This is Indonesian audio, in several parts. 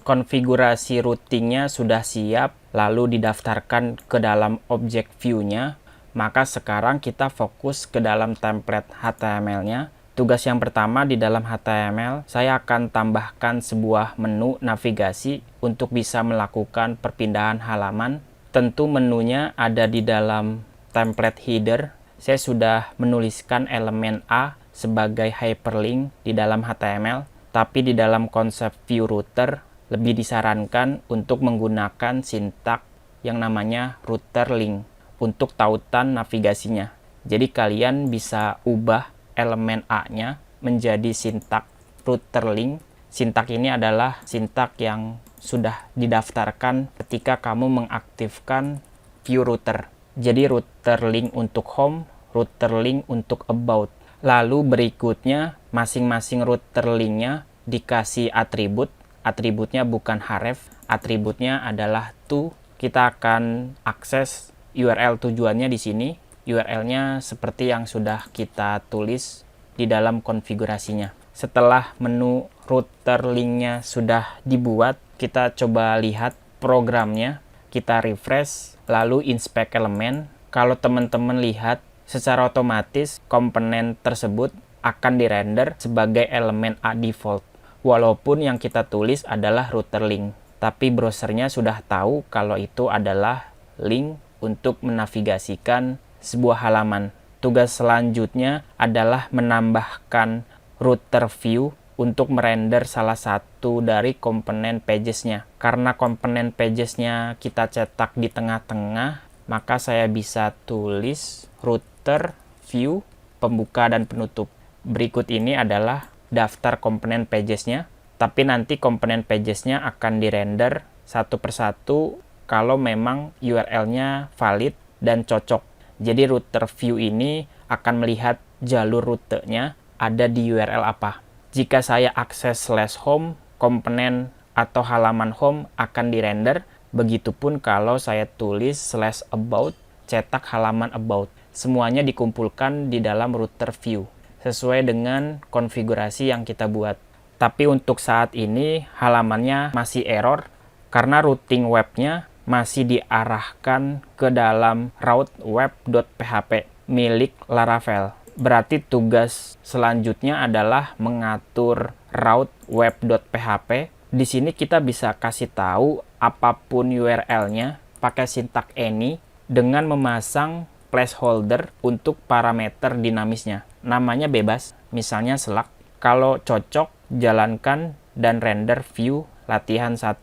konfigurasi routingnya sudah siap, lalu didaftarkan ke dalam objek view-nya, maka sekarang kita fokus ke dalam template HTML-nya. Tugas yang pertama di dalam HTML, saya akan tambahkan sebuah menu navigasi untuk bisa melakukan perpindahan halaman. Tentu menunya ada di dalam template header. Saya sudah menuliskan elemen A sebagai hyperlink di dalam HTML, tapi di dalam konsep view router lebih disarankan untuk menggunakan sintak yang namanya router link untuk tautan navigasinya. Jadi kalian bisa ubah elemen A-nya menjadi sintak router link. Sintak ini adalah sintak yang sudah didaftarkan ketika kamu mengaktifkan view router. Jadi router link untuk home, router link untuk about. Lalu berikutnya masing-masing router linknya dikasih atribut. Atributnya bukan href, atributnya adalah to. Kita akan akses URL tujuannya di sini. URL-nya seperti yang sudah kita tulis di dalam konfigurasinya. Setelah menu router link-nya sudah dibuat, kita coba lihat programnya. Kita refresh, lalu inspect elemen. Kalau teman-teman lihat, secara otomatis komponen tersebut akan dirender sebagai elemen A default. Walaupun yang kita tulis adalah router link, tapi browsernya sudah tahu kalau itu adalah link untuk menavigasikan sebuah halaman. Tugas selanjutnya adalah menambahkan router view untuk merender salah satu dari komponen pages-nya. Karena komponen pages-nya kita cetak di tengah-tengah, maka saya bisa tulis router view pembuka dan penutup. Berikut ini adalah daftar komponen pages-nya, tapi nanti komponen pages-nya akan dirender satu persatu kalau memang URL-nya valid dan cocok. Jadi router view ini akan melihat jalur rutenya ada di URL apa. Jika saya akses /home, komponen atau halaman home akan dirender. Begitupun kalau saya tulis /about, cetak halaman about. Semuanya dikumpulkan di dalam router view sesuai dengan konfigurasi yang kita buat. Tapi untuk saat ini halamannya masih error karena routing webnya masih diarahkan ke dalam route web.php milik Laravel. Berarti tugas selanjutnya adalah mengatur route web.php. Di sini kita bisa kasih tahu apapun URL-nya pakai sintak any dengan memasang placeholder untuk parameter dinamisnya. Namanya bebas, misalnya Slack. Kalau cocok, jalankan dan render view latihan 1.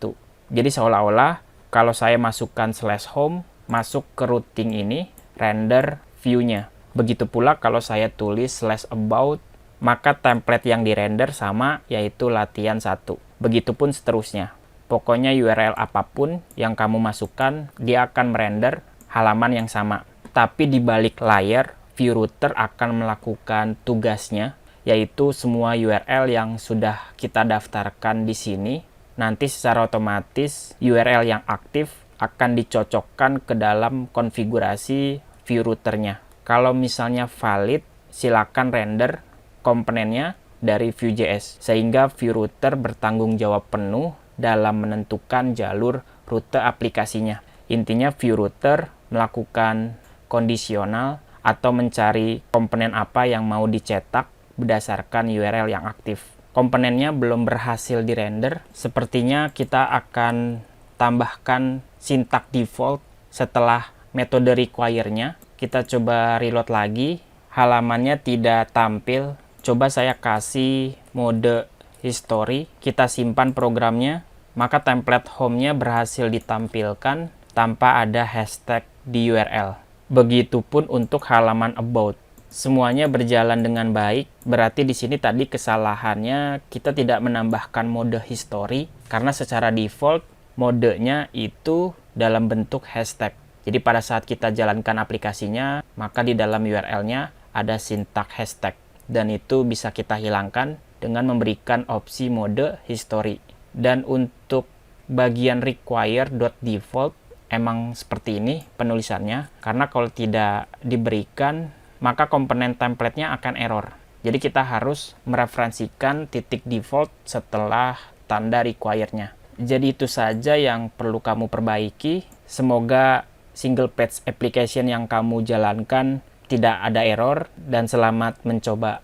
Jadi seolah-olah kalau saya masukkan /home, masuk ke routing ini, render view-nya. Begitu pula kalau saya tulis /about, maka template yang dirender sama, yaitu latihan 1. Begitupun seterusnya. Pokoknya URL apapun yang kamu masukkan, dia akan merender halaman yang sama. Tapi di balik layar, view router akan melakukan tugasnya, yaitu semua URL yang sudah kita daftarkan di sini, nanti secara otomatis URL yang aktif akan dicocokkan ke dalam konfigurasi view routernya. Kalau misalnya valid, silakan render komponennya dari Vue.js, sehingga view router bertanggung jawab penuh dalam menentukan jalur rute aplikasinya. Intinya view router melakukan kondisional atau mencari komponen apa yang mau dicetak berdasarkan URL yang aktif. Komponennya belum berhasil dirender, sepertinya kita akan tambahkan sintak default setelah metode require-nya. Kita coba reload lagi, halamannya tidak tampil. Coba saya kasih mode history, kita simpan programnya, maka template home-nya berhasil ditampilkan tanpa ada hashtag di URL. Begitupun untuk halaman about. Semuanya berjalan dengan baik, berarti di sini tadi kesalahannya kita tidak menambahkan mode history karena secara default modenya itu dalam bentuk hashtag. Jadi pada saat kita jalankan aplikasinya, maka di dalam URL-nya ada sintak hashtag dan itu bisa kita hilangkan dengan memberikan opsi mode history. Dan untuk bagian require.default emang seperti ini penulisannya, karena kalau tidak diberikan maka komponen template-nya akan error. Jadi kita harus mereferensikan titik default setelah tanda require-nya. Jadi itu saja yang perlu kamu perbaiki. Semoga single page application yang kamu jalankan tidak ada error, dan selamat mencoba.